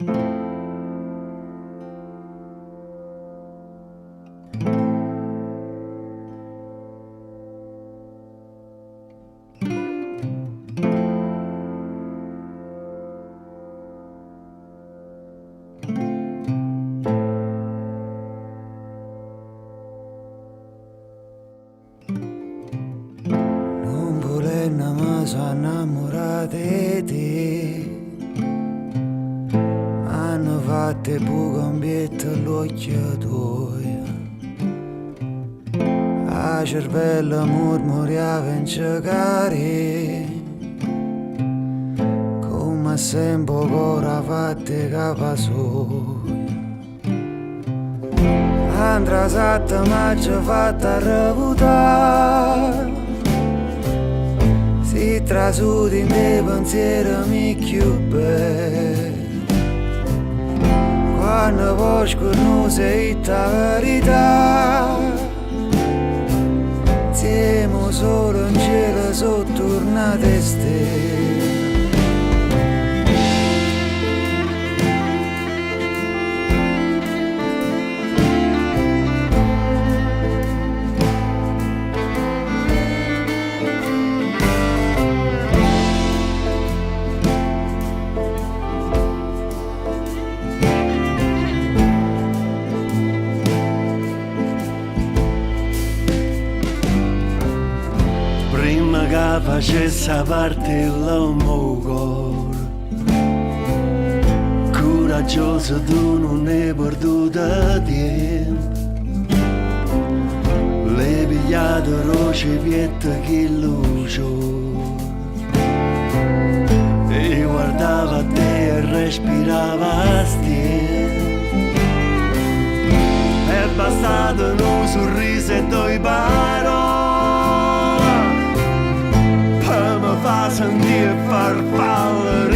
Non volenna ma so innamorate di te, hanno fatto buco un bietto all'occhio tuo. A cervello murmuriava in cercare, come sempre ora fatte capa sua. Andra satta ma ci fatta reputare, si trasudi in dei pensieri mi più belli. Quando poi scornusi la verità, siamo solo in cielo sotto una stelle. Prima che facesse parte l'uomo cor, coraggioso tu non ne perduto tempo. Le pigliato roce piette che luce e guardava a te e respirava stile. È bastato un sorriso e due parole per mi far sentire farfalle